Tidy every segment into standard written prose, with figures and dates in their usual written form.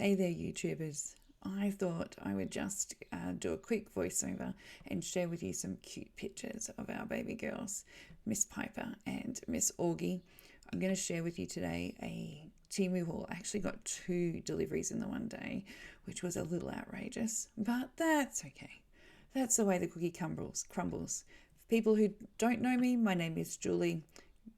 Hey there, YouTubers. I thought I would just do a quick voiceover and share with you some cute pictures of our baby girls, Miss Piper and Miss Augie. I'm going to share with you today a TEMU haul. I actually got 2 deliveries in the one day, which was a little outrageous, but that's okay. That's the way the cookie crumbles. For people who don't know me, my name is Julie,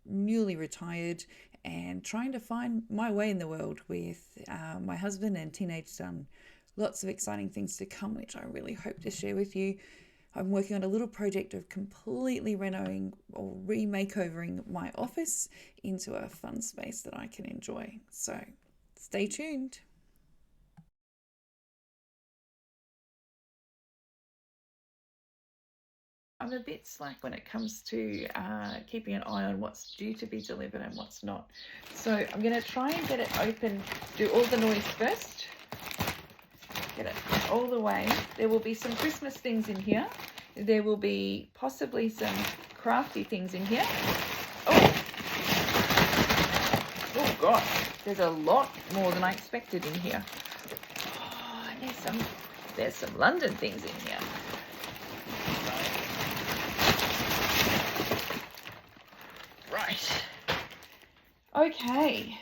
newly retired and trying to find my way in the world with my husband and teenage son. Lots of exciting things to come, which I really hope to share with you. I'm working on a little project of completely renovating or remakeovering my office into a fun space that I can enjoy. So stay tuned. I'm a bit slack when it comes to keeping an eye on what's due to be delivered and what's not. So I'm going to try and get it open, do all the noise first, get it all the way. There will be some Christmas things in here. There will be possibly some crafty things in here. Oh gosh, there's a lot more than I expected in here. Oh, and there's some London things in here. Right. Okay.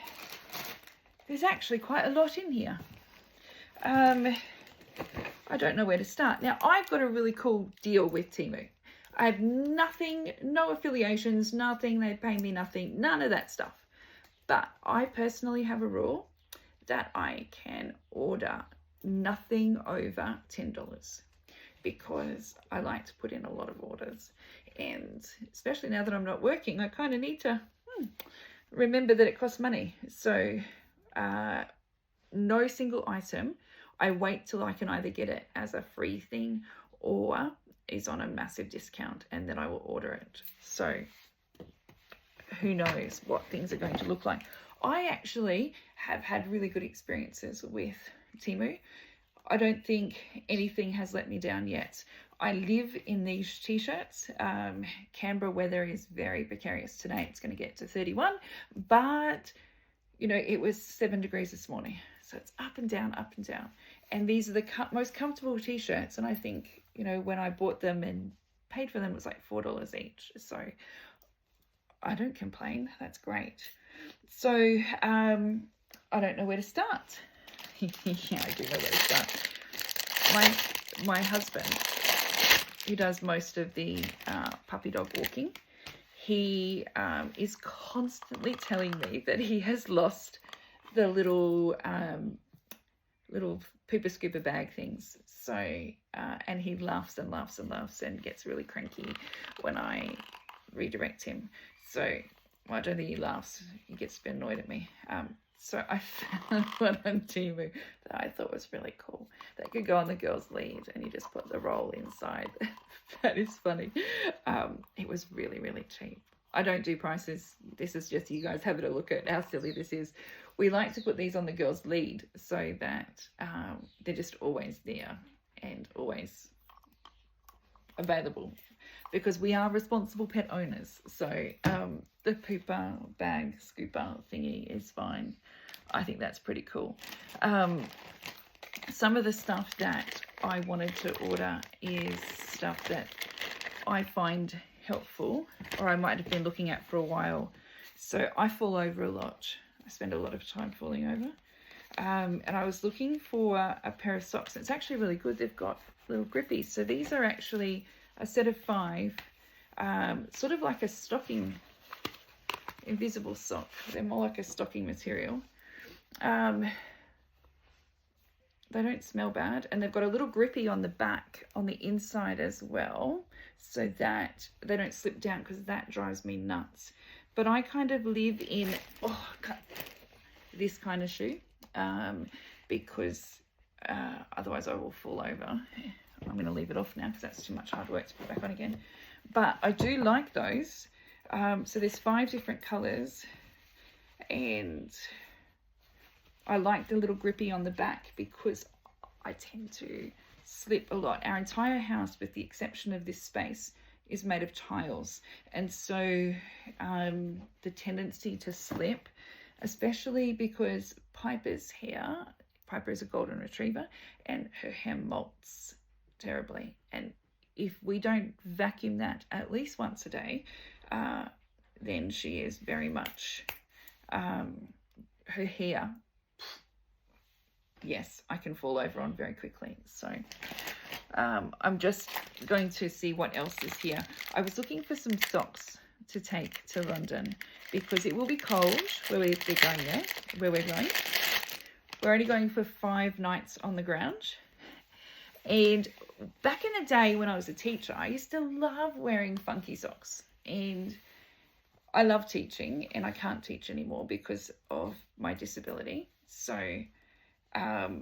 There's actually quite a lot in here. I don't know where to start. Now, I've got a really cool deal with TEMU. I have nothing, no affiliations, nothing, they pay me nothing, none of that stuff. But I personally have a rule that I can order nothing over $10 because I like to put in a lot of orders. And especially now that I'm not working, I kind of need to remember that it costs money. So no single item. I wait till I can either get it as a free thing or is on a massive discount, and then I will order it. So who knows what things are going to look like. I actually have had really good experiences with TEMU. I don't think anything has let me down yet. I live in these t-shirts. Canberra weather is very precarious today. It's going to get to 31, but you know, it was 7 degrees this morning. So it's up and down, up and down. And these are the most comfortable t-shirts. And I think, you know, when I bought them and paid for them, it was like $4 each. So I don't complain. That's great. So I don't know where to start. Yeah, I do know where to start. My husband, who does most of the puppy dog walking, he is constantly telling me that he has lost the little pooper scooper bag things. So and he laughs and laughs and laughs and gets really cranky when I redirect him. So well, I don't think he laughs. He gets a bit annoyed at me. So I found one on TEMU that I thought was really cool. That could go on the girl's lead and you just put the roll inside. That is funny. It was really, really cheap. I don't do prices. This is just you guys having a look at how silly this is. We like to put these on the girl's lead so that they're just always there and always available, because we are responsible pet owners. So the pooper bag scooper thingy is fine. I think that's pretty cool. Some of the stuff that I wanted to order is stuff that I find helpful, or I might have been looking at for a while. So I fall over a lot. I spend a lot of time falling over. And I was looking for a pair of socks. It's actually really good. They've got little grippies. So these are actually a set of 5, sort of like a stocking, invisible sock. They're more like a stocking material. They don't smell bad, and they've got a little grippy on the back, on the inside as well, so that they don't slip down, because that drives me nuts. But I kind of live in this kind of shoe, because otherwise I will fall over. I'm going to leave it off now because that's too much hard work to put back on again. But I do like those. So there's 5 different colours, and I like the little grippy on the back because I tend to slip a lot. Our entire house, with the exception of this space, is made of tiles. And so the tendency to slip, especially because Piper's Piper is a golden retriever, and her hem molts terribly. And if we don't vacuum that at least once a day, then she is very much, her hair, yes, I can fall over on very quickly. So I'm just going to see what else is here. I was looking for some socks to take to London because it will be cold where we're going there, where we're going. We're only going for 5 nights on the ground. And back in the day when I was a teacher, I used to love wearing funky socks. And I love teaching, and I can't teach anymore because of my disability. So I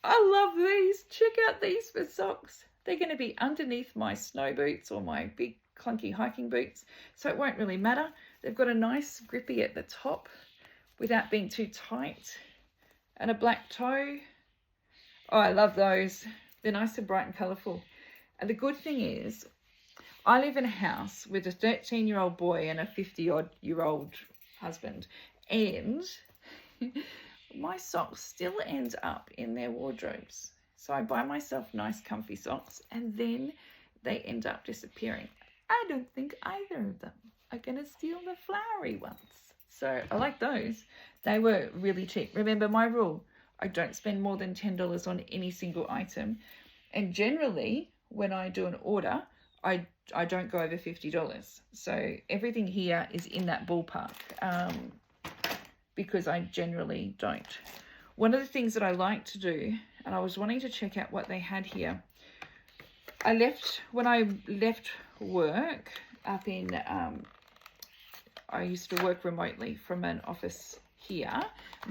love these. Check out these for socks. They're going to be underneath my snow boots or my big clunky hiking boots, so it won't really matter. They've got a nice grippy at the top without being too tight, and a black toe. Oh, I love those. They're nice and bright and colourful. And the good thing is, I live in a house with a 13-year-old boy and a 50-odd-year-old husband, and my socks still end up in their wardrobes. So I buy myself nice comfy socks, and then they end up disappearing. I don't think either of them are going to steal the flowery ones. So I like those. They were really cheap. Remember my rule, I don't spend more than $10 on any single item. And generally, when I do an order, I don't go over $50. So everything here is in that ballpark, because I generally don't. One of the things that I like to do, and I was wanting to check out what they had here. When I left work up in, I used to work remotely from an office here,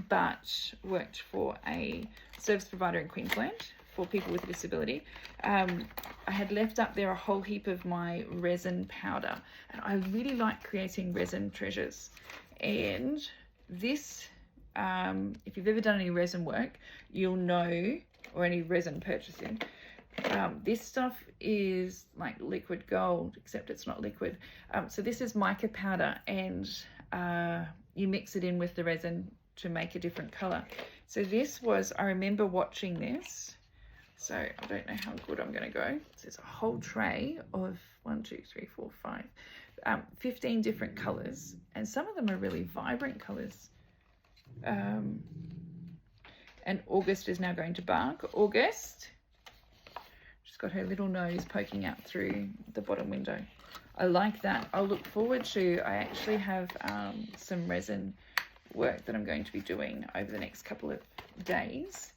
but worked for a service provider in Queensland for people with a disability. I had left up there a whole heap of my resin powder, and I really like creating resin treasures. And this, if you've ever done any resin work, you'll know, or any resin purchasing, this stuff is like liquid gold, except it's not liquid. So this is mica powder, and you mix it in with the resin to make a different color. So this was, I remember watching this. So I don't know how good I'm going to go. There's a whole tray of 15 different colors, and some of them are really vibrant colors. And August is now going to bark. August, she's got her little nose poking out through the bottom window. I like that. I'll look forward to, I actually have some resin work that I'm going to be doing over the next couple of days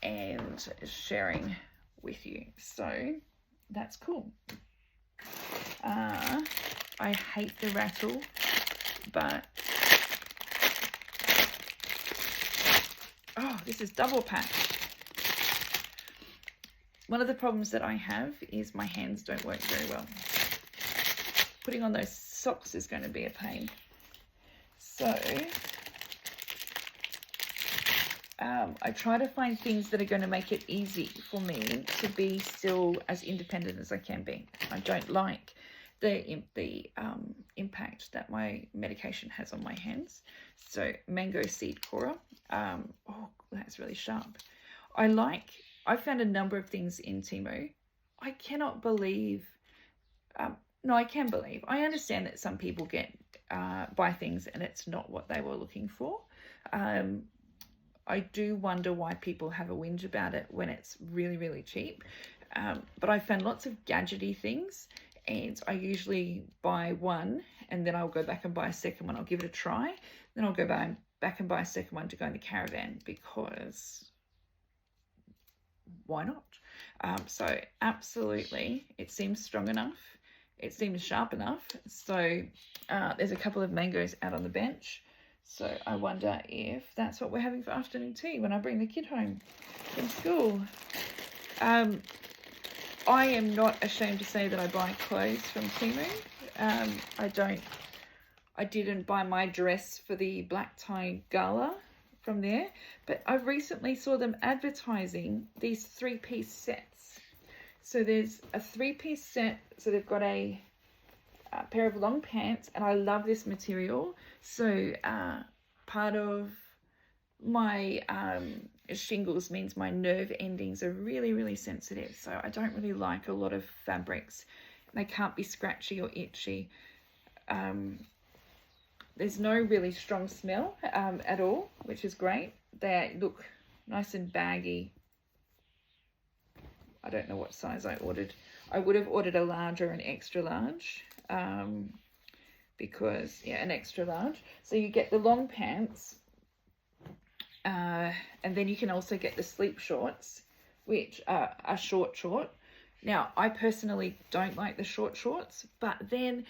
and sharing with you. So that's cool. I hate the rattle, but oh, this is double packed. One of the problems that I have is my hands don't work very well. Putting on those socks is going to be a pain. So I try to find things that are going to make it easy for me to be still as independent as I can be. I don't like the impact that my medication has on my hands. So mango seed coral. Oh, that's really sharp. I found a number of things in TEMU. I cannot believe, no, I can believe. I understand that some people buy things and it's not what they were looking for. I do wonder why people have a whinge about it when it's really, really cheap. But I found lots of gadgety things, and I usually buy one and then I'll go back and buy a second one. I'll give it a try. Then I'll go back and buy a second one to go in the caravan, because why not? So absolutely, it seems strong enough. It seems sharp enough. So there's a couple of mangoes out on the bench. So I wonder if that's what we're having for afternoon tea when I bring the kid home from school. I am not ashamed to say that I buy clothes from TEMU. I didn't buy my dress for the black tie gala from there, but I recently saw them advertising these 3-piece sets. So there's a 3-piece set. So they've got a pair of long pants, and I love this material. So part of my shingles means my nerve endings are really, really sensitive. So I don't really like a lot of fabrics. They can't be scratchy or itchy. There's no really strong smell at all, which is great. They look nice and baggy. I don't know what size I ordered. I would have ordered a large or an extra large, because, yeah, an extra large. So you get the long pants, and then you can also get the sleep shorts, which are short. Now, I personally don't like the short shorts, but then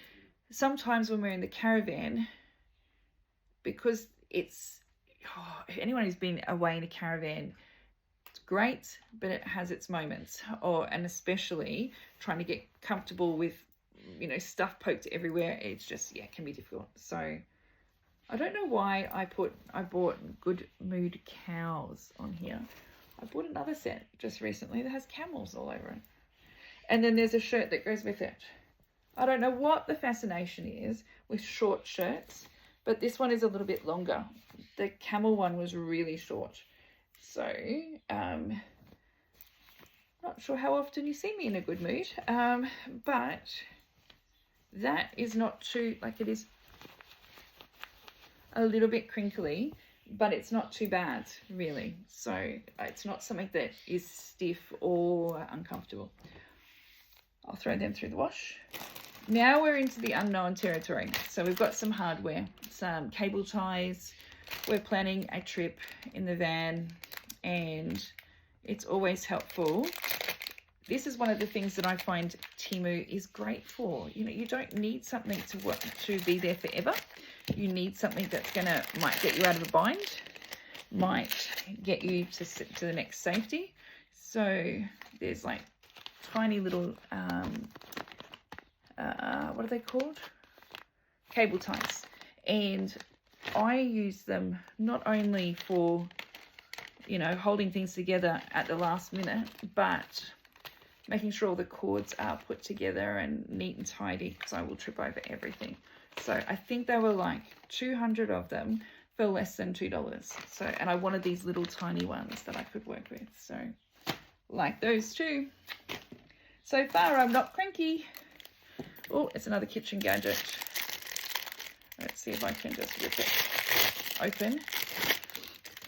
sometimes when we're in the caravan, because it's, if anyone who's been away in a caravan, it's great, but it has its moments. And especially trying to get comfortable with, you know, stuff poked everywhere. It's just, yeah, it can be difficult. So I don't know why I bought Good Mood cows on here. I bought another set just recently that has camels all over it. And then there's a shirt that goes with it. I don't know what the fascination is with short shirts, but this one is a little bit longer. The camel one was really short. So, not sure how often you see me in a good mood, but that is not too, like, it is a little bit crinkly, but it's not too bad, really. So it's not something that is stiff or uncomfortable. I'll throw them through the wash. Now we're into the unknown territory. So we've got some hardware, some cable ties. We're planning a trip in the van, and it's always helpful. This is one of the things that I find TEMU is great for. You know, you don't need something to be there forever. You need something that's might get you out of a bind, might get you to the next safety. So there's like tiny little, what are they called? Cable ties. And I use them not only for, you know, holding things together at the last minute, but making sure all the cords are put together and neat and tidy, because I will trip over everything. So I think they were like 200 of them for less than $2. So, and I wanted these little tiny ones that I could work with. So like those two. So far, I'm not cranky. Oh, it's another kitchen gadget. Let's see if I can just rip it open.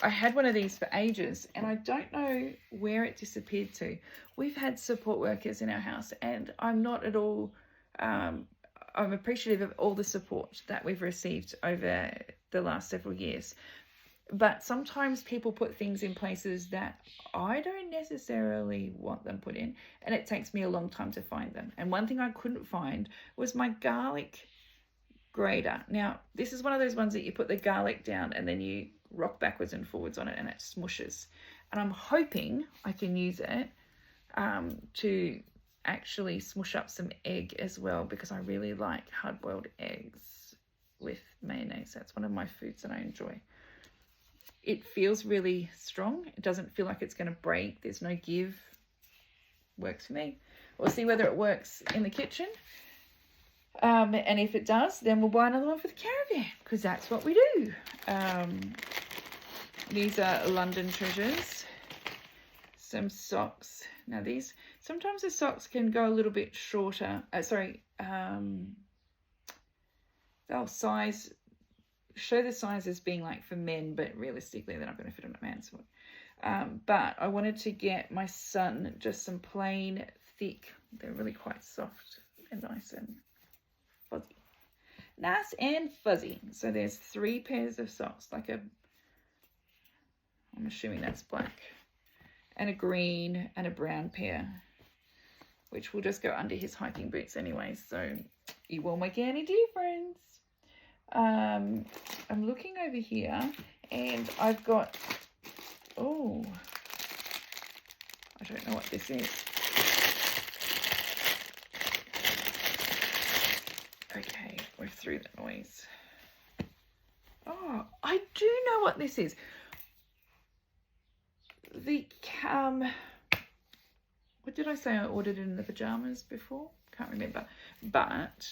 I had one of these for ages, and I don't know where it disappeared to. We've had support workers in our house, and I'm not at all, I'm appreciative of all the support that we've received over the last several years. But sometimes people put things in places that I don't necessarily want them put in, and it takes me a long time to find them. And one thing I couldn't find was my garlic grater. Now, this is one of those ones that you put the garlic down and then you rock backwards and forwards on it and it smushes. And I'm hoping I can use it to actually smush up some egg as well, because I really like hard-boiled eggs with mayonnaise. That's one of my foods that I enjoy. It feels really strong. It doesn't feel like it's going to break. There's no give. Works for me. We'll see whether it works in the kitchen. And if it does, then we'll buy another one for the caravan, because that's what we do. These are London treasures. Some socks. Now these, sometimes the socks can go a little bit shorter. They'll show the size as being like for men, but realistically they're not going to fit on a man's foot. But I wanted to get my son just some plain thick. They're really quite soft and nice and fuzzy. Nice and fuzzy. So there's 3 pairs of socks, like I'm assuming that's black, and a green and a brown pair, which will just go under his hiking boots anyway, so it won't make any difference. I'm looking over here, and I've got, oh, I don't know what this is. Okay, we're through the noise. Oh, I do know what this is. The what did I say I ordered in the pajamas before? Can't remember. But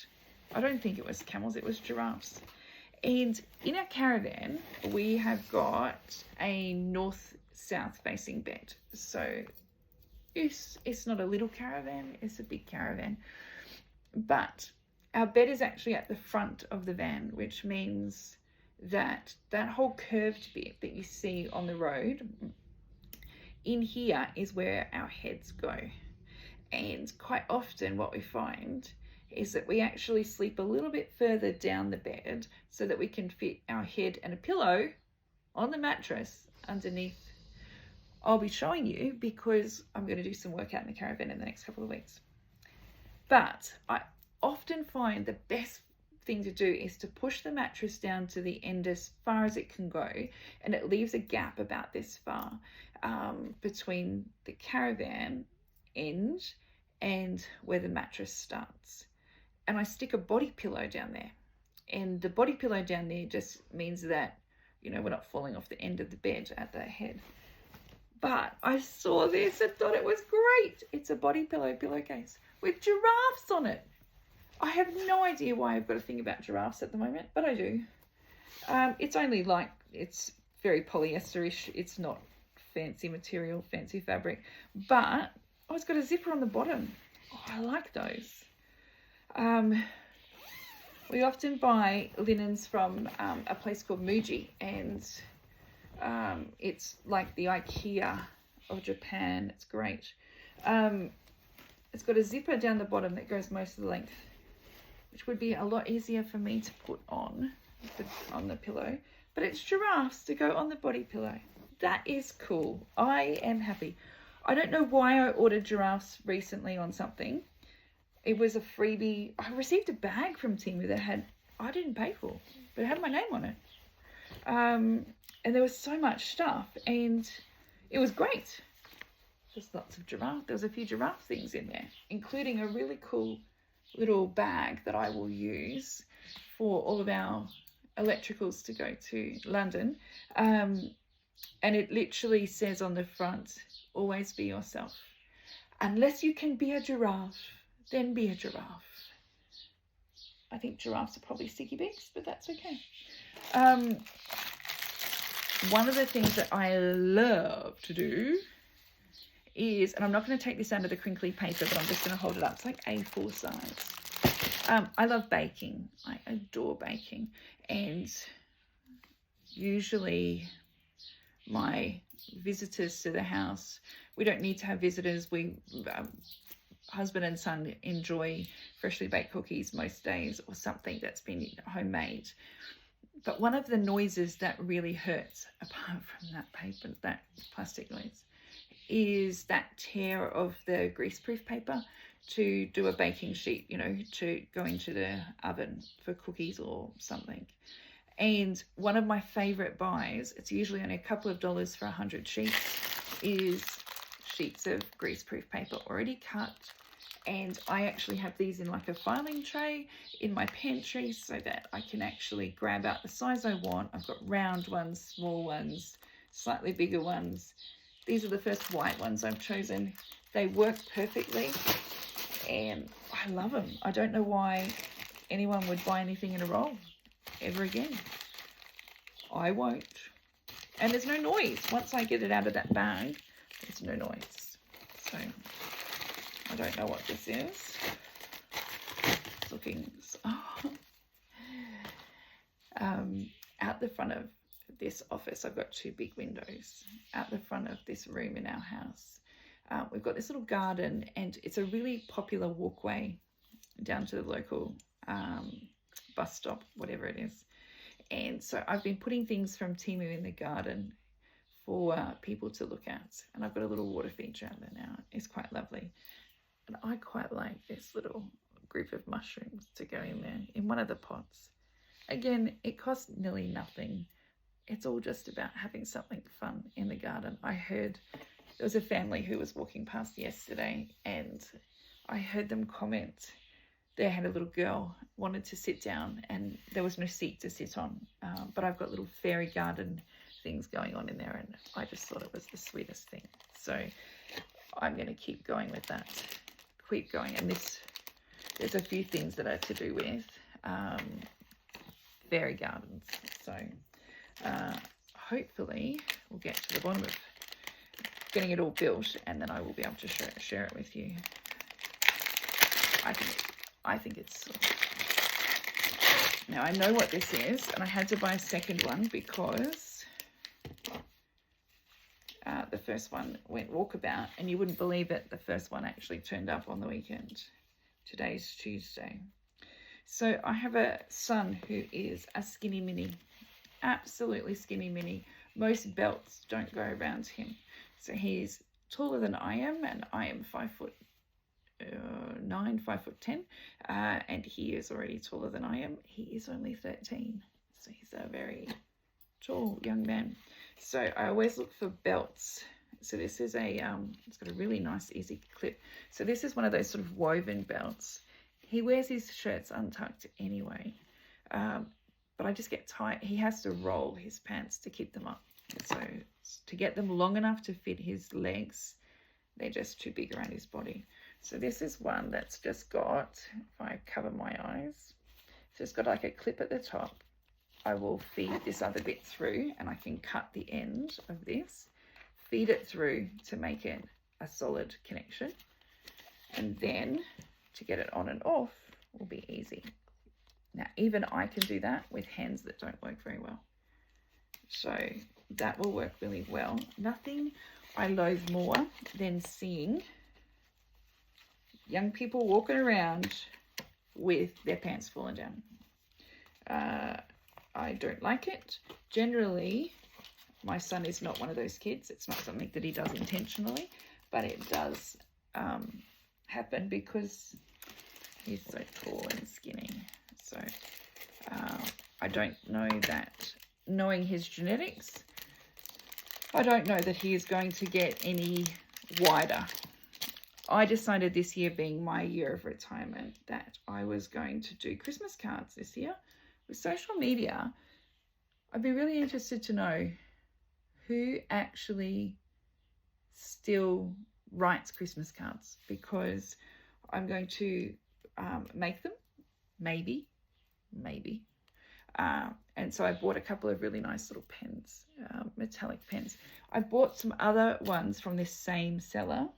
I don't think it was camels, it was giraffes. And in our caravan, we have got a North south facing bed. So it's not a little caravan, it's a big caravan. But our bed is actually at the front of the van, which means that that whole curved bit that you see on the road, in here is where our heads go. And quite often what we find is that we actually sleep a little bit further down the bed so that we can fit our head and a pillow on the mattress underneath. I'll be showing you because I'm going to do some work out in the caravan in the next couple of weeks. But I often find the best thing to do is to push the mattress down to the end as far as it can go, and it leaves a gap about this far between the caravan end and where the mattress starts. And I stick a body pillow down there, and the body pillow down there just means that, you know, we're not falling off the end of the bed at the head. But I saw this and thought it was great. It's a body pillow pillowcase with giraffes on it. I have no idea why I've got a thing about giraffes at the moment, but I do. It's only like, it's very polyester-ish. It's not fancy material, fancy fabric, but oh, it's got a zipper on the bottom. Oh, I like those. We often buy linens from a place called Muji, and it's like the IKEA of Japan. It's great. It's got a zipper down the bottom that goes most of the length, which would be a lot easier for me to put on the pillow. But it's giraffes to go on the body pillow. That is cool. I am happy. I don't know why I ordered giraffes recently on something. It was a freebie. I received a bag from TEMU that I didn't pay for, but it had my name on it. And there was so much stuff, and it was great. Just lots of giraffe. There was a few giraffe things in there, including a really cool little bag that I will use for all of our electricals to go to London. And it literally says on the front, always be yourself. Unless you can be a giraffe, then be a giraffe. I think giraffes are probably sticky beaks, but that's okay. One of the things that I love to do is, and I'm not going to take this out of the crinkly paper, but I'm just going to hold it up. It's like A4 size. I love baking. I adore baking. And usually my visitors to the house, we don't need to have visitors. We, husband and son, enjoy freshly baked cookies most days, or something that's been homemade. But one of the noises that really hurts, apart from that paper, that plastic noise, is that tear of the greaseproof paper to do a baking sheet, you know, to go into the oven for cookies or something. And one of my favorite buys, it's usually only a couple of dollars for 100 sheets, is sheets of greaseproof paper already cut. And I actually have these in like a filing tray in my pantry so that I can actually grab out the size I want. I've got round ones, small ones, slightly bigger ones. These are the first white ones I've chosen. They work perfectly and I love them. I don't know why anyone would buy anything in a roll ever again. I won't. And there's no noise. Once I get it out of that bag, there's no noise. So I don't know what this is. It's looking... out the front of this office, I've got two big windows. Out the front of this room in our house, we've got this little garden, and it's a really popular walkway down to the local bus stop, whatever it is. And so I've been putting things from TEMU in the garden for people to look at. And I've got a little water feature out there now. It's quite lovely. And I quite like this little group of mushrooms to go in there in one of the pots. Again, it costs nearly nothing. It's all just about having something fun in the garden. I heard there was a family who was walking past yesterday, and I heard them comment. They had a little girl, wanted to sit down, and there was no seat to sit on. But I've got little fairy garden things going on in there, and I just thought it was the sweetest thing. So I'm going to keep going with that. Keep going. And there's a few things that are to do with fairy gardens. So hopefully we'll get to the bottom of getting it all built, and then I will be able to share it with you. I think it's now I know what this is, and I had to buy a second one because the first one went walkabout, and you wouldn't believe it, the first one actually turned up on the weekend. Today's Tuesday. So I have a son who is a skinny mini, absolutely skinny mini. Most belts don't go around him. So he's taller than I am, and I am 5'9", 5'10", and he is already taller than I am. He is only 13, so he's a very tall young man. So I always look for belts. So this is a it's got a really nice easy clip. So this is one of those sort of woven belts. He wears his shirts untucked anyway, but I just get tight. He has to roll his pants to keep them up. So to get them long enough to fit his legs, they're just too big around his body. So this is one that's just got, if I cover my eyes, it's just got like a clip at the top. I will feed this other bit through, and I can cut the end of this, feed it through to make it a solid connection. And then to get it on and off will be easy. Now, even I can do that with hands that don't work very well. So that will work really well. Nothing I loathe more than seeing young people walking around with their pants falling down. I don't like it. Generally, my son is not one of those kids. It's not something that he does intentionally, but it does happen because he's so tall and skinny. So I don't know that, knowing his genetics, I don't know that he is going to get any wider. I decided this year, being my year of retirement, that I was going to do Christmas cards this year. With social media, I'd be really interested to know who actually still writes Christmas cards, because I'm going to make them, maybe. And so I bought a couple of really nice little pens, metallic pens. I bought some other ones from this same seller.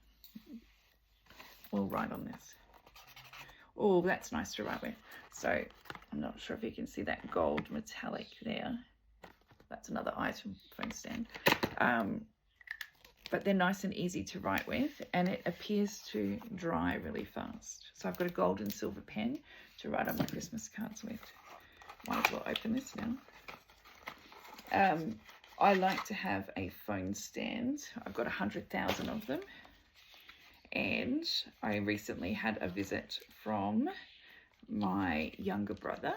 We'll write on this. Oh, that's nice to write with. So I'm not sure if you can see that gold metallic there. That's another item, phone stand. But they're nice and easy to write with, and it appears to dry really fast. So I've got a gold and silver pen to write on my Christmas cards with. Might as well open this now. I like to have a phone stand. I've got 100,000 of them. And I recently had a visit from my younger brother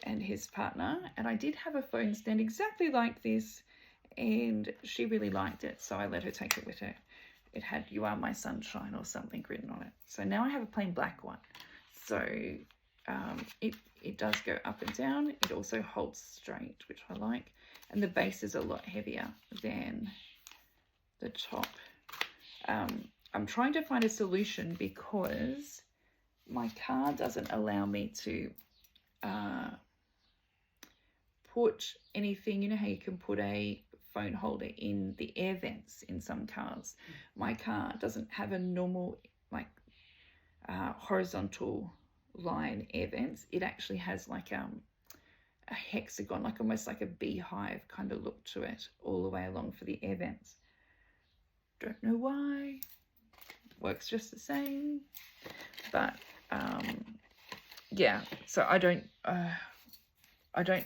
and his partner, and I did have a phone stand exactly like this, and she really liked it, so I let her take it with her. It had "You Are My Sunshine" or something written on it. So now I have a plain black one. So it does go up and down. It also holds straight, which I like, and the base is a lot heavier than the top. I'm trying to find a solution because my car doesn't allow me to put anything. You know how you can put a phone holder in the air vents in some cars? My car doesn't have a normal, like, horizontal line air vents. It actually has like a hexagon, like almost like a beehive kind of look to it all the way along for the air vents. Don't know why. Works just the same, but yeah. So I don't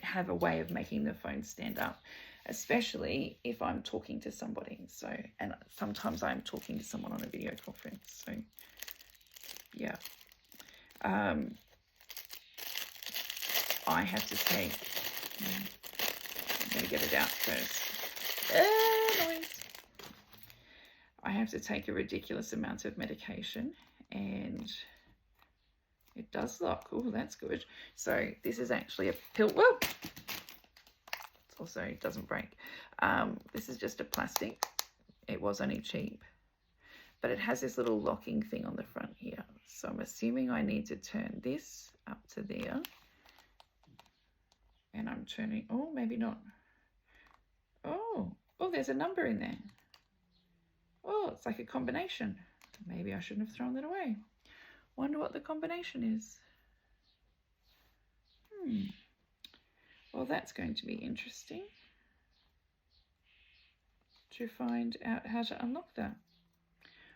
have a way of making the phone stand up, especially if I'm talking to somebody. So, and sometimes I'm talking to someone on a video conference. So yeah, I have to take. I'm gonna get it out first. Noise. I have to take a ridiculous amount of medication, and it does lock. Oh, that's good. So this is actually a pill. Whoa! It's also, it doesn't break. This is just a plastic. It was only cheap, but it has this little locking thing on the front here. So I'm assuming I need to turn this up to there, and I'm turning. Oh, maybe not. Oh, there's a number in there. Oh, it's like a combination. Maybe I shouldn't have thrown that away. Wonder what the combination is. Well, that's going to be interesting to find out how to unlock that,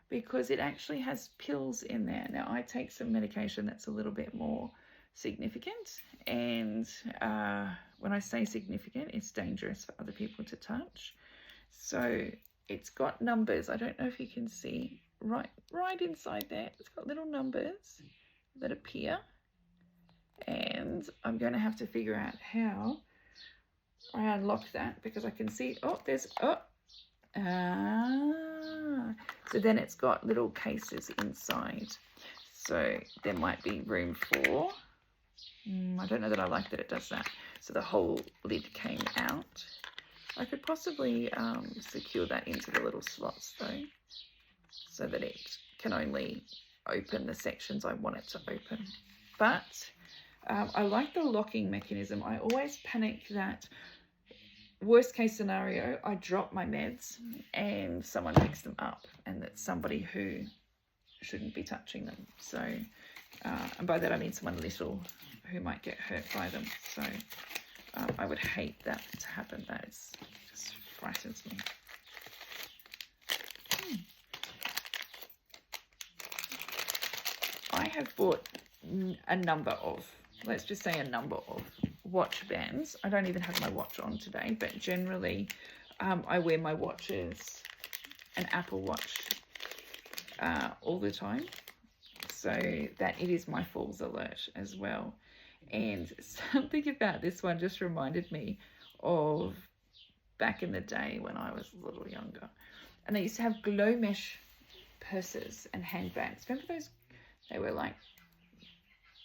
because it actually has pills in there. Now, I take some medication that's a little bit more significant, and when I say significant, it's dangerous for other people to touch. So it's got numbers. I don't know if you can see right inside there. It's got little numbers that appear, and I'm going to have to figure out how I unlock that, because I can see, so then it's got little cases inside, so there might be room for, I don't know that I like that it does that. So the whole lid came out. I could possibly secure that into the little slots though, so that it can only open the sections I want it to open. But I like the locking mechanism. I always panic that worst case scenario, I drop my meds and someone picks them up, and that's somebody who shouldn't be touching them. So, and by that I mean someone little who might get hurt by them. So I would hate that to happen. That just frightens me. I have bought a number of, let's just say a number of watch bands. I don't even have my watch on today, but generally I wear my watches, an Apple Watch, all the time, so that it is my falls alert as well. And something about this one just reminded me of back in the day when I was a little younger, and they used to have glow mesh purses and handbags. Remember those? They were like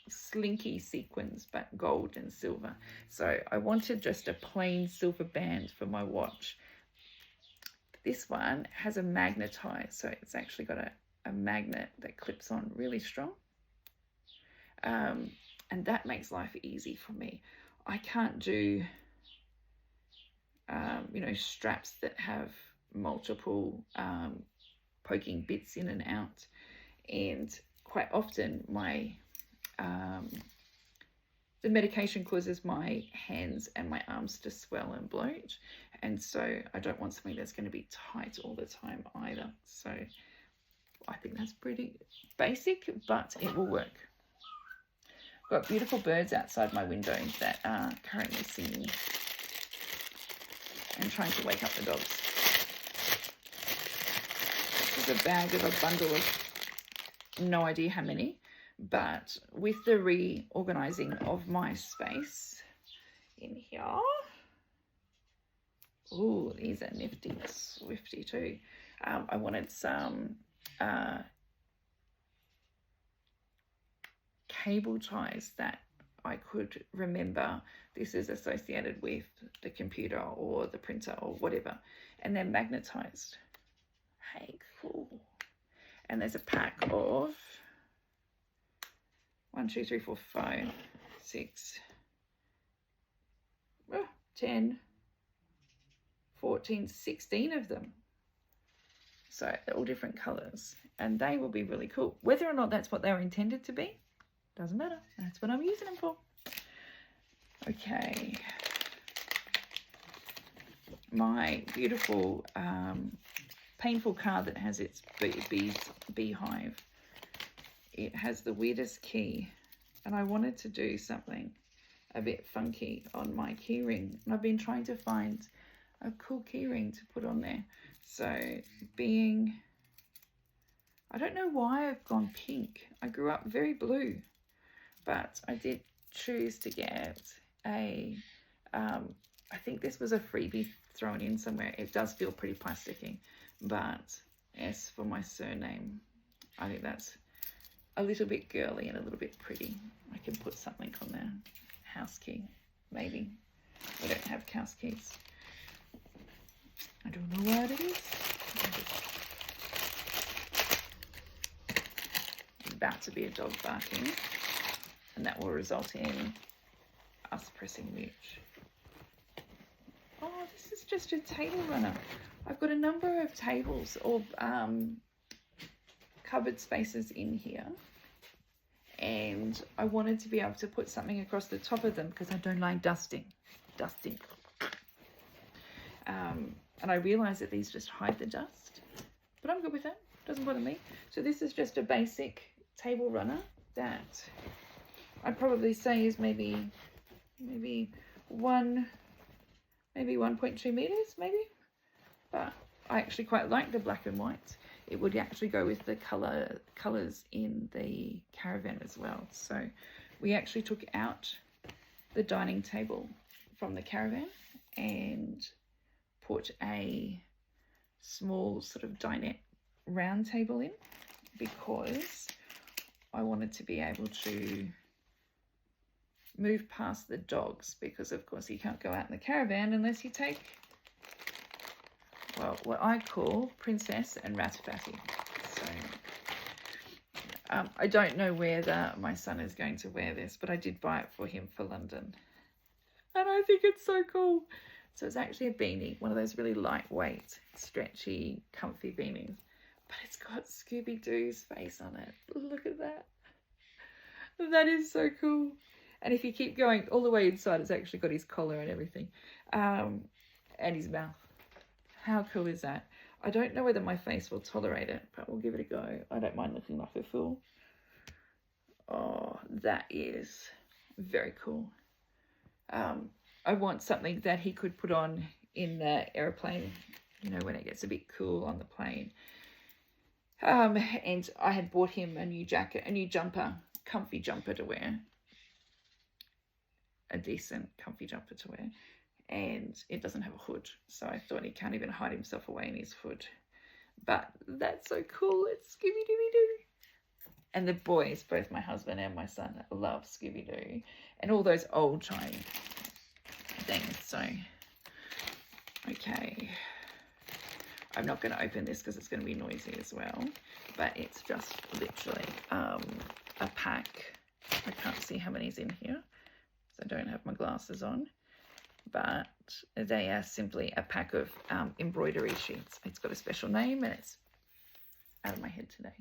slinky sequins, but gold and silver. So I wanted just a plain silver band for my watch. This one has a magnetized, so it's actually got a magnet that clips on really strong, and that makes life easy for me. I can't do straps that have multiple poking bits in and out, and quite often my the medication causes my hands and my arms to swell and bloat, and so I don't want something that's going to be tight all the time either. So I think that's pretty basic, but it will work. Got beautiful birds outside my window that are currently singing and trying to wake up the dogs. This is a bag of a bundle of no idea how many, but with the reorganizing of my space in here, oh, these are nifty, swifty too. I wanted some cable ties that I could remember this is associated with the computer or the printer or whatever, and they're magnetized. Hey, cool. And there's a pack of 1, 2, 3, 4, 5, 6, 10, 14, 16 of them. So they're all different colors, and they will be really cool. Whether or not that's what they were intended to be, doesn't matter. That's what I'm using them for. Okay. My beautiful painful card that has its beehive. It has the weirdest key, and I wanted to do something a bit funky on my key ring, and I've been trying to find a cool key ring to put on there. So I don't know why I've gone pink. I grew up very blue, but I did choose to get a I think this was a freebie thrown in somewhere. It does feel pretty plasticky, but S for my surname. I think that's a little bit girly and a little bit pretty. I can put something on there. House key, maybe. We don't have house keys. I don't know what it is. There's about to be a dog barking, and that will result in us pressing mute. Oh, this is just a table runner. I've got a number of tables or cupboard spaces in here, and I wanted to be able to put something across the top of them because I don't like dusting. And I realize that these just hide the dust, but I'm good with that. Doesn't bother me. So this is just a basic table runner that I'd probably say is maybe 1.2 meters, maybe. But I actually quite like the black and white. It would actually go with the colors in the caravan as well. So we actually took out the dining table from the caravan and put a small sort of dinette round table in, because I wanted to be able to move past the dogs, because of course you can't go out in the caravan unless you take, well, what I call Princess and Ratfatty. So I don't know whether my son is going to wear this, but I did buy it for him for London, and I think it's so cool. So it's actually a beanie, one of those really lightweight, stretchy, comfy beanies. But it's got Scooby-Doo's face on it. Look at that. That is so cool. And if you keep going all the way inside, it's actually got his collar and everything. And his mouth. How cool is that? I don't know whether my face will tolerate it, but we'll give it a go. I don't mind looking like a fool. Oh, that is very cool. I want something that he could put on in the airplane, you know, when it gets a bit cool on the plane. And I had bought him a new jacket, a new jumper, comfy jumper to wear. A decent comfy jumper to wear. And it doesn't have a hood. So I thought he can't even hide himself away in his hood. But that's so cool. It's Scooby-Dooby-Doo. And the boys, both my husband and my son, love Scooby-Doo. And all those old time things. So, okay. I'm not going to open this because it's going to be noisy as well. But it's just literally a pack. I can't see how many's in here, so I don't have my glasses on. But they are simply a pack of embroidery sheets. It's got a special name and it's out of my head today.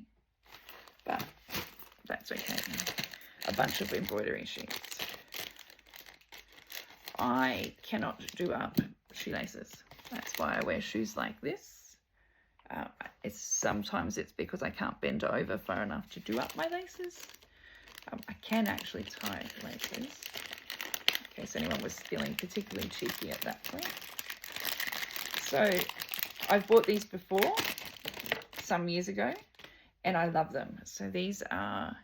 But that's okay. A bunch of embroidery sheets. I cannot do up shoelaces. That's why I wear shoes like this. Sometimes it's because I can't bend over far enough to do up my laces. I can actually tie laces, in case anyone was feeling particularly cheeky at that point. So I've bought these before, some years ago, and I love them. So these are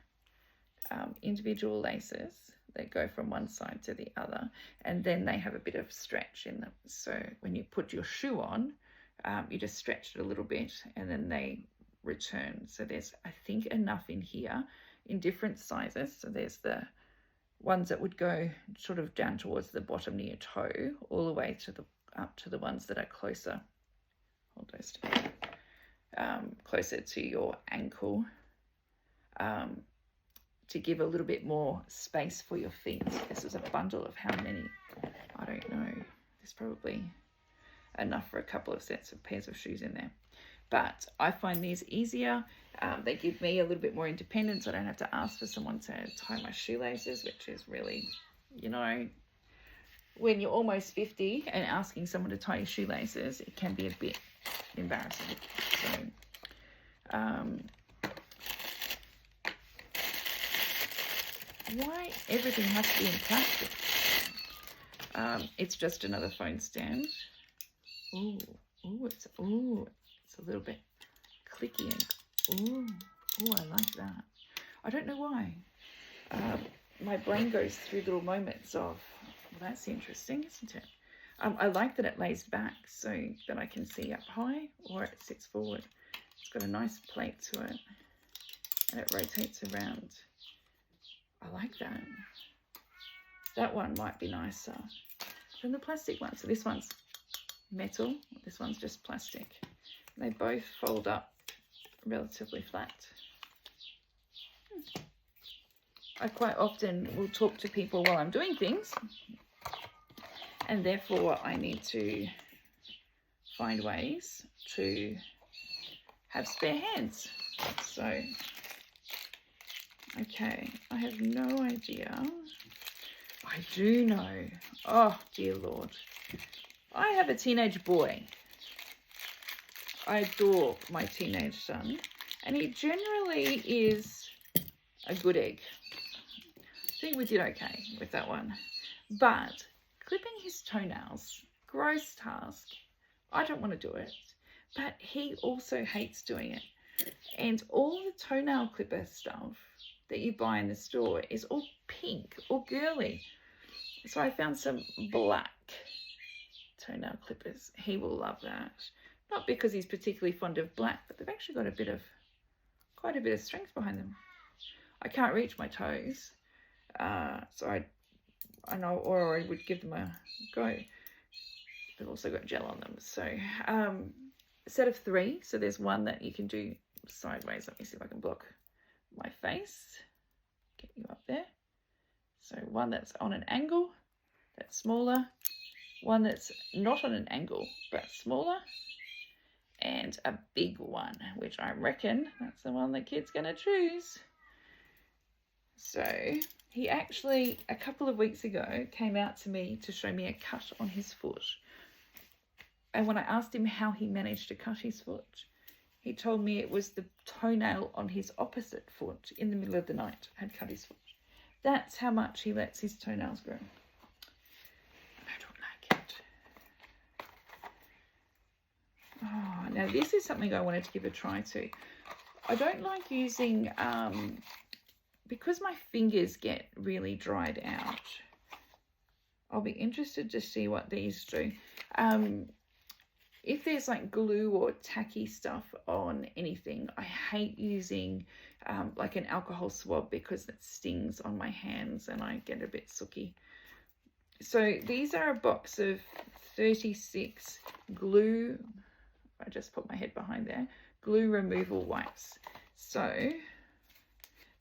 individual laces that go from one side to the other, and then they have a bit of stretch in them. So when you put your shoe on, you just stretch it a little bit and then they return. So there's, I think, enough in here in different sizes. So there's the ones that would go sort of down towards the bottom near your toe, all the way to the up to the ones that are closer. Hold those together. Closer to your ankle, to give a little bit more space for your feet. This is a bundle of how many? I don't know. There's probably enough for a couple of sets of pairs of shoes in there. But I find these easier. They give me a little bit more independence. I don't have to ask for someone to tie my shoelaces, which is really, you know, when you're almost 50 and asking someone to tie your shoelaces, it can be a bit embarrassing. So, why everything has to be in plastic? It's just another phone stand. It's a little bit clicky. And I like that. I don't know why. My brain goes through little moments of, well, that's interesting, isn't it? I like that it lays back so that I can see up high, or it sits forward. It's got a nice plate to it, and it rotates around. I like that. That one might be nicer than the plastic one. So this one's metal, this one's just plastic. They both fold up relatively flat. I quite often will talk to people while I'm doing things, and therefore I need to find ways to have spare hands. So, okay, I have no idea. I do know. Oh, dear Lord. I have a teenage boy. I adore my teenage son, and he generally is a good egg. I think we did okay with that one. But clipping his toenails, gross task. I don't want to do it, but he also hates doing it. And all the toenail clipper stuff that you buy in the store is all pink or girly. So I found some black toenail clippers. He will love that. Not because he's particularly fond of black, but they've actually got quite a bit of strength behind them. I can't reach my toes, so I know, or I would give them a go. They've also got gel on them. So a set of 3. So there's one that you can do sideways. Let me see if I can block my face. Get you up there. So one that's on an angle, that's smaller. One that's not on an angle, but smaller. And a big one, which I reckon that's the one the kid's going to choose. So he actually, a couple of weeks ago, came out to me to show me a cut on his foot. And when I asked him how he managed to cut his foot, he told me it was the toenail on his opposite foot in the middle of the night had cut his foot. That's how much he lets his toenails grow. I don't like it. Oh, now this is something I wanted to give a try to. I don't like using, because my fingers get really dried out, I'll be interested to see what these do. If there's like glue or tacky stuff on anything, I hate using like an alcohol swab because it stings on my hands and I get a bit sooky. So these are a box of 36 glue. I just put my head behind there. Glue removal wipes. So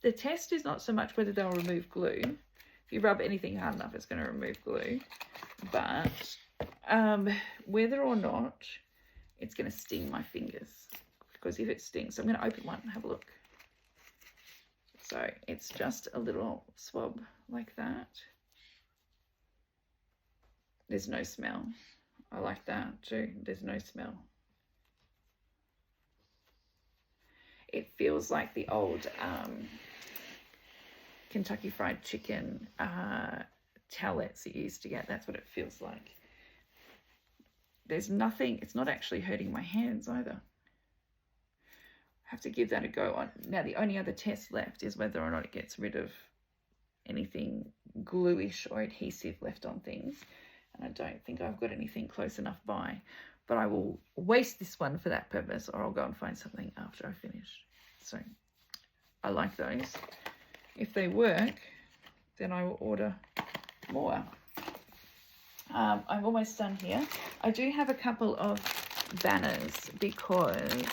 the test is not so much whether they'll remove glue. If you rub anything hard enough, it's going to remove glue. But whether or not it's going to sting my fingers. Because if it stings, so I'm going to open one and have a look. So it's just a little swab like that. There's no smell. I like that too. There's no smell. It feels like the old Kentucky Fried Chicken towelettes that you used to get. That's what it feels like. There's nothing, it's not actually hurting my hands either. I have to give that a go on. Now the only other test left is whether or not it gets rid of anything gluish or adhesive left on things. And I don't think I've got anything close enough by. But I will waste this one for that purpose, or I'll go and find something after I finish. So I like those. If they work, then I will order more. I'm almost done here. I do have a couple of banners because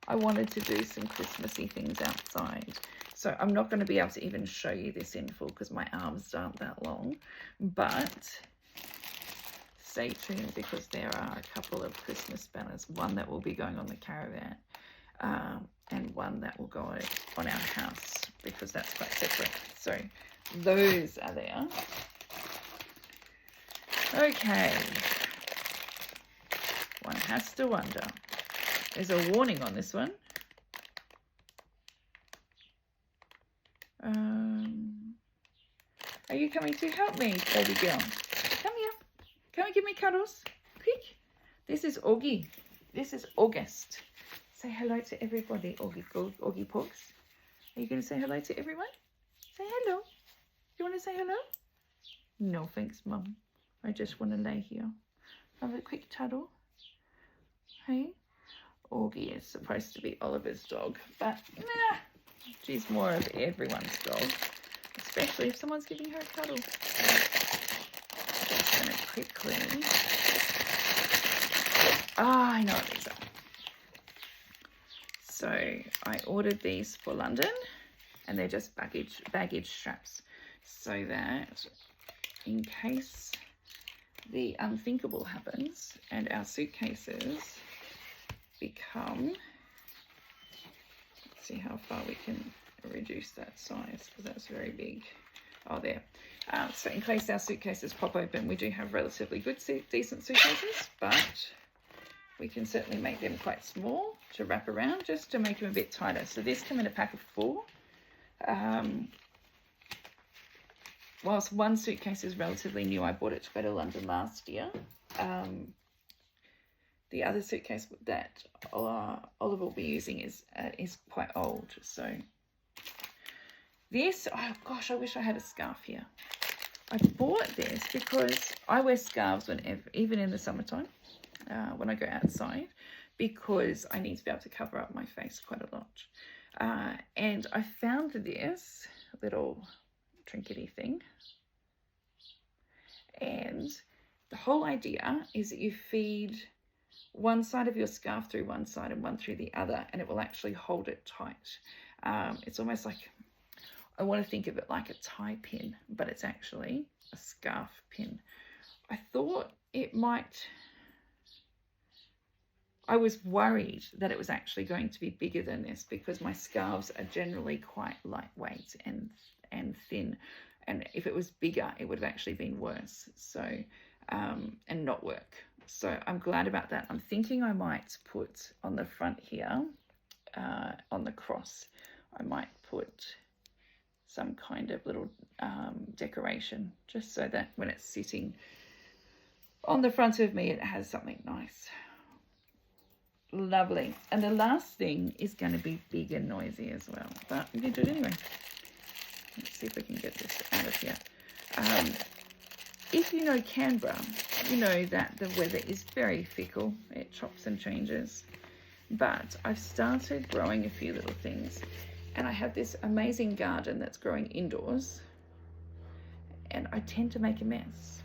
I wanted to do some Christmassy things outside. So I'm not going to be able to even show you this in full because my arms aren't that long. But stay tuned because there are a couple of Christmas banners. One that will be going on the caravan and one that will go on our house because that's quite separate. So those are there. Okay. One has to wonder. There's a warning on this one. Are you coming to help me, baby girl? Come here. Come and give me cuddles. Quick. This is Augie. This is August. Say hello to everybody, Augie Pogs. Are you going to say hello to everyone? Say hello. You want to say hello? No, thanks, Mum. I just want to lay here. Have a quick cuddle. Hey? Augie is supposed to be Oliver's dog, but nah, she's more of everyone's dog, especially if someone's giving her a cuddle. Just going to quickly... I know what these are. So I ordered these for London, and they're just baggage straps, so that in case the unthinkable happens and our suitcases become, let's see how far we can reduce that size because that's very big. Oh, there. So in case our suitcases pop open, we do have relatively good, decent suitcases, but we can certainly make them quite small to wrap around just to make them a bit tighter. So this come in a pack of 4. Whilst one suitcase is relatively new, I bought it to go to London last year. The other suitcase that Oliver will be using is quite old. So this, oh gosh, I wish I had a scarf here. I bought this because I wear scarves whenever, even in the summertime, when I go outside, because I need to be able to cover up my face quite a lot. And I found this little trinkety thing, and the whole idea is that you feed one side of your scarf through one side and one through the other, and it will actually hold it tight. It's almost like, I want to think of it like a tie pin, but it's actually a scarf pin. I thought it might, I was worried that it was actually going to be bigger than this because my scarves are generally quite lightweight and thin, and if it was bigger it would have actually been worse, so and not work. So I'm glad about that. I'm thinking I might put on the front here, on the cross, I might put some kind of little decoration, just so that when it's sitting on the front of me it has something nice. Lovely. And the last thing is going to be big and noisy as well, but we can do it anyway. Let's see if we can get this out of here. If you know Canberra, you know that the weather is very fickle. It chops and changes. But I've started growing a few little things. And I have this amazing garden that's growing indoors. And I tend to make a mess.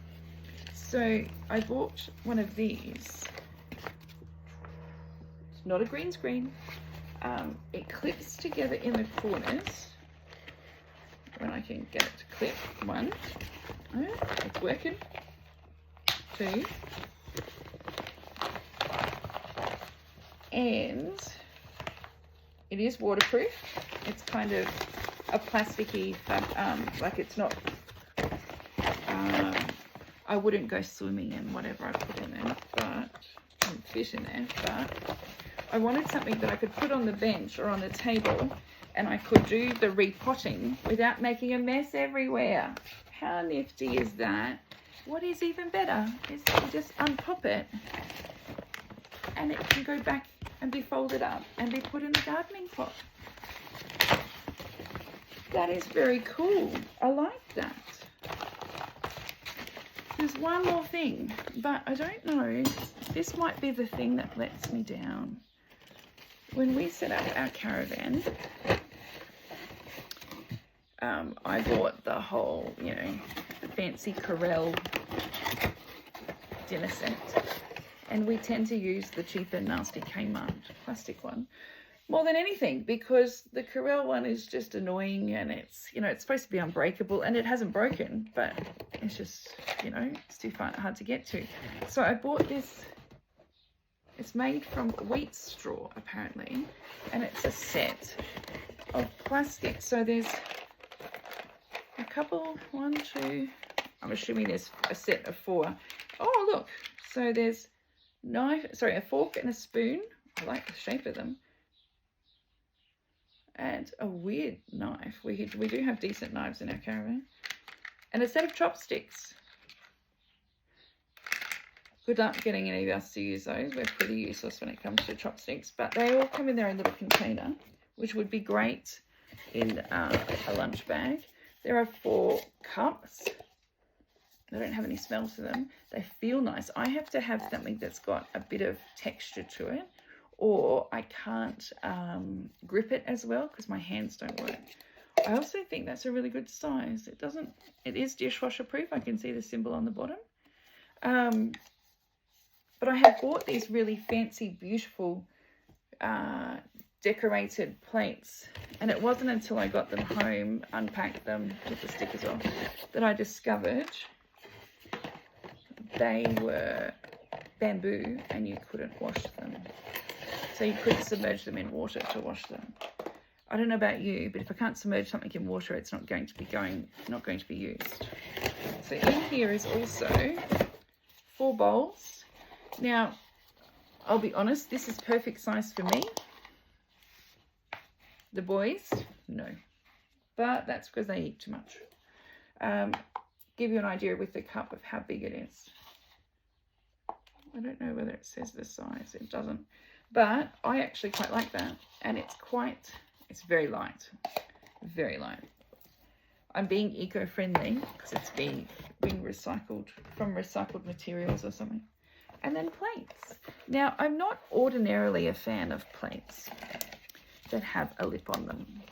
So I bought one of these. It's not a green screen. It clips together in the corners. When I can get it to clip. 1, it's working. 2, and it is waterproof. It's kind of a plasticky, like it's not, I wouldn't go swimming in whatever I put in there, but fish in there, but I wanted something that I could put on the bench or on the table, and I could do the repotting without making a mess everywhere. How nifty is that? What is even better is to just unpop it and it can go back and be folded up and be put in the gardening pot. That is very cool. I like that. There's one more thing, but I don't know. This might be the thing that lets me down. When we set up our caravan, I bought the whole, the fancy Corelle dinner set, and we tend to use the cheaper nasty Kmart plastic one more than anything, because the Corelle one is just annoying, and it's, it's supposed to be unbreakable, and it hasn't broken, but it's just, it's too hard to get to. So I bought this. It's made from wheat straw apparently, and it's a set of plastic. So there's a couple, 1, 2, I'm assuming there's a set of 4. Oh, look. So there's a fork and a spoon. I like the shape of them. And a weird knife. We do have decent knives in our caravan. And a set of chopsticks. Good luck getting any of us to use those. We're pretty useless when it comes to chopsticks. But they all come in their own little container, which would be great in a lunch bag. There are 4 cups. They don't have any smell to them. They feel nice. I have to have something that's got a bit of texture to it, or I can't grip it as well because my hands don't work. I also think that's a really good size. It is dishwasher proof. I can see the symbol on the bottom. But I have bought these really fancy, beautiful decorated plates, and it wasn't until I got them home, unpacked them, took the stickers off, that I discovered they were bamboo and you couldn't wash them. So you couldn't submerge them in water to wash them. I don't know about you, but if I can't submerge something in water, it's not going to be used. So in here is also 4 bowls. Now, I'll be honest, this is perfect size for me. The boys, no. But that's because they eat too much. Give you an idea with the cup of how big it is. I don't know whether it says the size. It doesn't. But I actually quite like that. And it's very light. Very light. I'm being eco-friendly because it's being recycled from recycled materials or something. And then plates. Now, I'm not ordinarily a fan of plates that have a lip on them.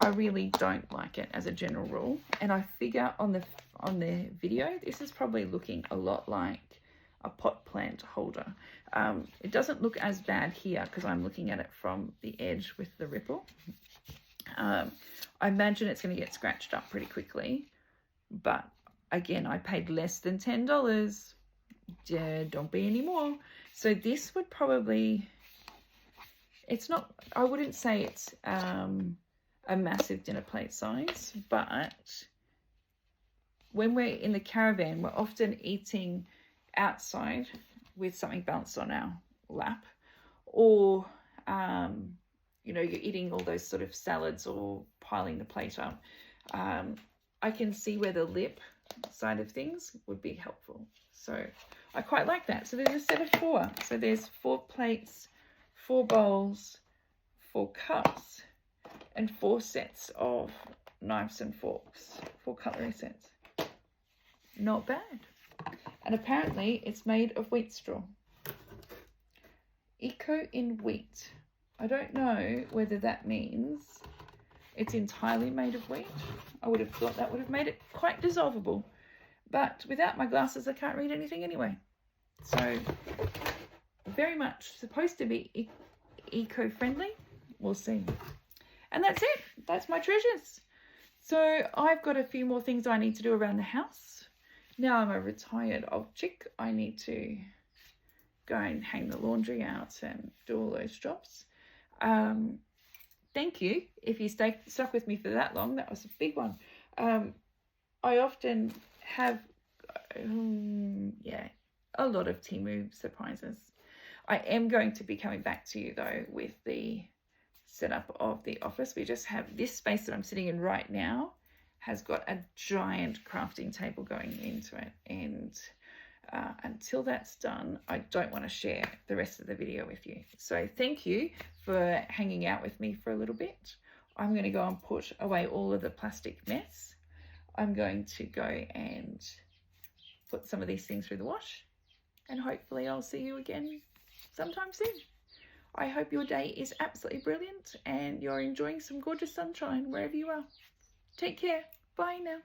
I really don't like it as a general rule. And I figure on the video, this is probably looking a lot like a pot plant holder. It doesn't look as bad here because I'm looking at it from the edge with the ripple. I imagine it's going to get scratched up pretty quickly. But again, I paid less than $10. Yeah, don't be any more. So this would probably, it's not, I wouldn't say it's a massive dinner plate size, but when we're in the caravan, we're often eating outside with something balanced on our lap, or you know, you're eating all those sort of salads or piling the plate up. I can see where the lip side of things would be helpful. So I quite like that. So there's a set of 4. So there's 4 plates, 4 bowls, 4 cups, and 4 sets of knives and forks, 4 cutlery sets. Not bad. And apparently it's made of wheat straw. Eco in wheat. I don't know whether that means it's entirely made of wheat. I would have thought that would have made it quite dissolvable. But without my glasses, I can't read anything anyway. So very much supposed to be eco-friendly. We'll see. And that's it. That's my treasures. So I've got a few more things I need to do around the house. Now I'm a retired old chick. I need to go and hang the laundry out and do all those jobs. Thank you if you stuck with me for that long. That was a big one. I often have, a lot of TEMU surprises. I am going to be coming back to you though with the setup of the office. We just have this space that I'm sitting in right now has got a giant crafting table going into it, and until that's done, I don't want to share the rest of the video with you. So thank you for hanging out with me for a little bit. I'm going to go and put away all of the plastic mess. I'm going to go and put some of these things through the wash, and hopefully I'll see you again sometime soon. I hope your day is absolutely brilliant and you're enjoying some gorgeous sunshine wherever you are. Take care. Bye now.